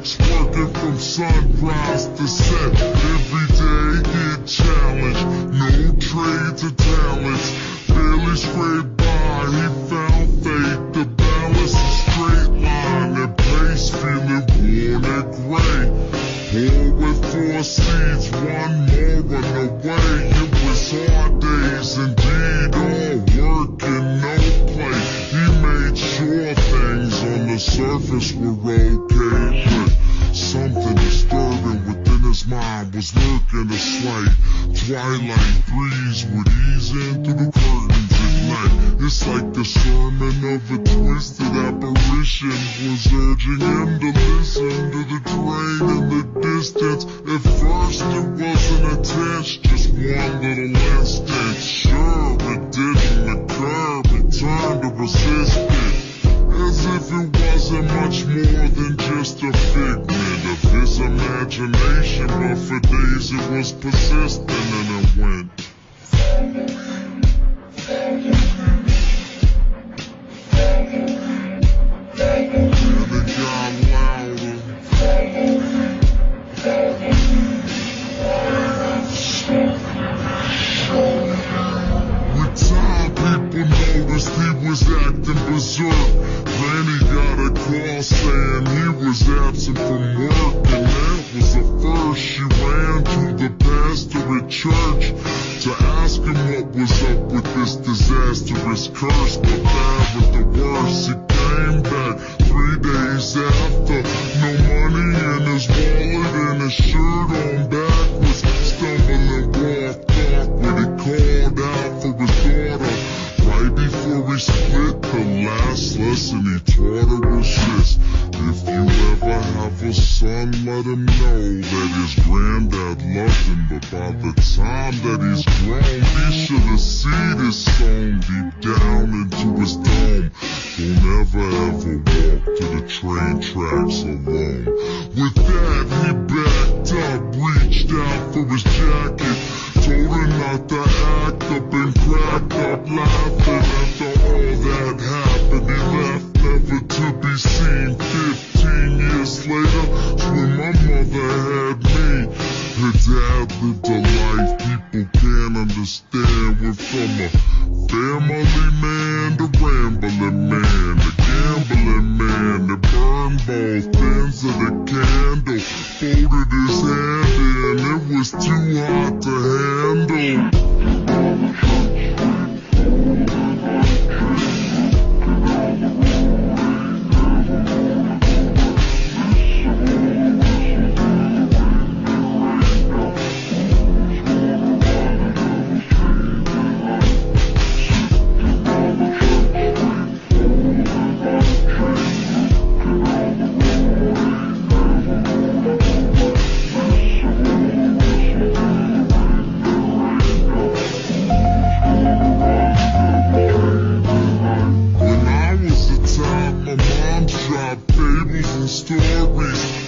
tracks, working from sunrise to set. Every day get challenged, no trade to talents. Barely scraped by, he found fate to balance a straight line and pace, feeling worn and gray. Poor with 4 seeds, 1 more on the way. It was hard days indeed, all work and no play. He made sure things on the surface were okay, but something disturbing within his mind was lurking. A slight twilight breeze would ease in through the curtains at night. It's like the sermon of a twisted apparition was urging him to listen to the train in the distance. At first it wasn't a test, just one little instant. Sure, it didn't occur, he turned to resist it, as if it wasn't much more than just a figment of his imagination. But for days it was persistent and it went. Granny got a call saying he was absent from work, and that was the first. She ran to the pastor at church to ask him what was up with this disastrous curse. But that was the worst. He came back 3 days after, no money in his wallet and his shirt on backwards, stumbling walked off when he called out for his daughter. Right before he split, the last lesson he taught her was this: if you ever have a son, let him know that his granddad loved him, but by the time that he's grown, be sure the seed is sown deep down into his dome. Don't ever walk to the train tracks alone. With that, he backed up, reached out for his jacket, told her not to act up and cracked up laughing. After all that happened, he left, never to be seen. 15 years later, when my mother had me, her dad lived a life people can't understand. Went from a family man to rambling man, a gambling man that burned both ends of the candle, folded his hand in, it was too hot to handle.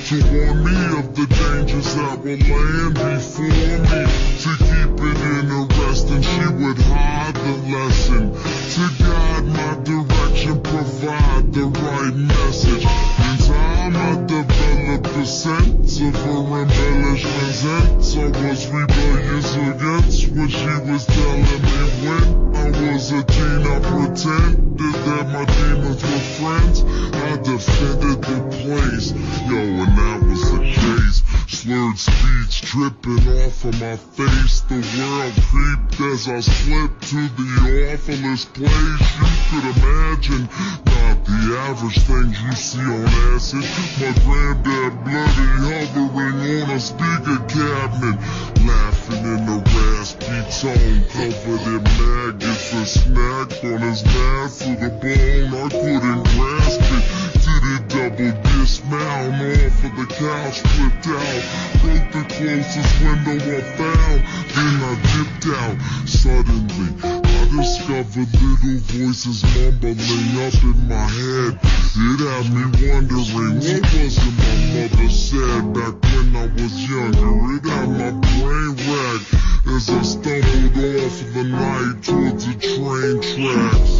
To warn me of the dangers that were laying before me, to keep it interesting, she would hide the lesson, to guide my direction, provide the right message. In time I developed a sense of her embellishments, hence I was rebellious against what she was telling me. When I was a teen, I pretended that my demons were friends. I defended the place, and that was the case. Slurred speech dripping off of my face. The world creeped as I slipped to the awfulest place you could imagine. Not the average things you see on acid. My granddad bloody hovering on a speaker cabinet, laughing in a raspy tone, covered in maggots. A snack on his mask to the bone, I couldn't grasp it. Did it double dismount off of the couch, flipped out, broke the closest window I found, then I dipped out. Suddenly I discovered little voices mumbling up in my head. It had me wondering, what was it my mother said back when I was younger? It had my brain racked as I stumbled off of the night towards the train tracks.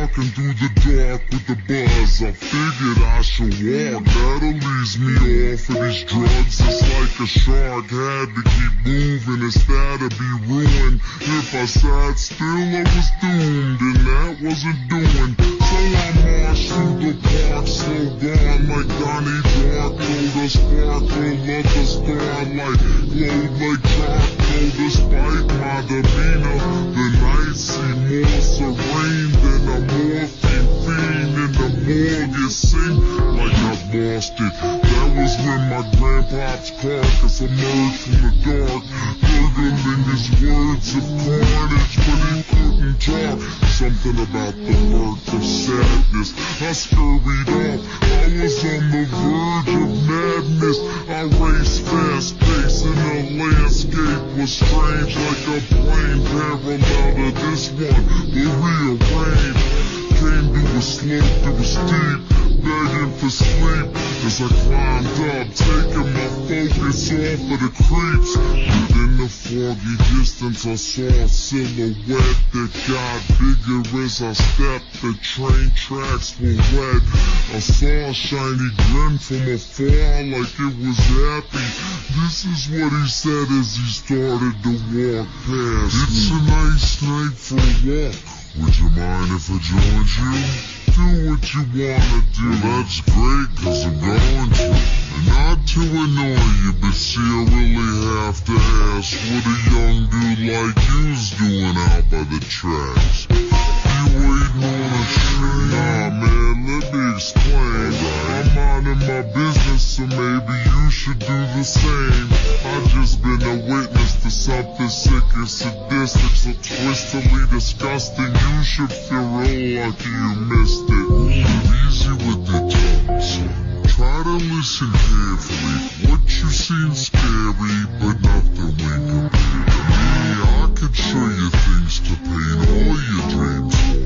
walking through the dark with the buzz. I figured I should walk, that'll ease me off of these drugs. It's like a shark, had to keep moving instead of be ruined. If I sat still, I was doomed, and that wasn't doing. So I marched through the park, slow gone like Donnie Darko. The sparkle of the starlight glowed like charcoal. Despite my demeanor, the night seemed more serene than a morphine fiend in the morgue. It seemed like I lost it. That was when my grandpa's carcass emerged from the dark, gurgling his words of carnage, but he couldn't talk. Something about the birth of sadness. I scurried off. I was on the verge of madness. I raced fast pace and the landscape was strange, like a plane parallel to this one, but rearranged. Came to a slope that was steep, begging for sleep as I climbed up, taking my focus off of the creeps. Within the foggy distance I saw a silhouette that got bigger as I stepped. The train tracks were wet. I saw a shiny grin from afar like it was happy. This is what he said as he started to walk past me. It's a nice night for a walk. Would you mind if I joined you? Do what you wanna do. That's great, cause I'm going to. And not to annoy you, but see, I really have to ask what a young dude like you's doing out by the tracks. You waiting on a train? Nah, man, let me explain. I'm minding my business, so maybe you should do the same. I've just been a witness to something sick and sadistic, so twistedly disgusting. You should feel real lucky you missed it. Easy with the tongue, son. Try to listen carefully. What you seen's scary, but nothing we compare to me. I could show you things to paint all your dreams for.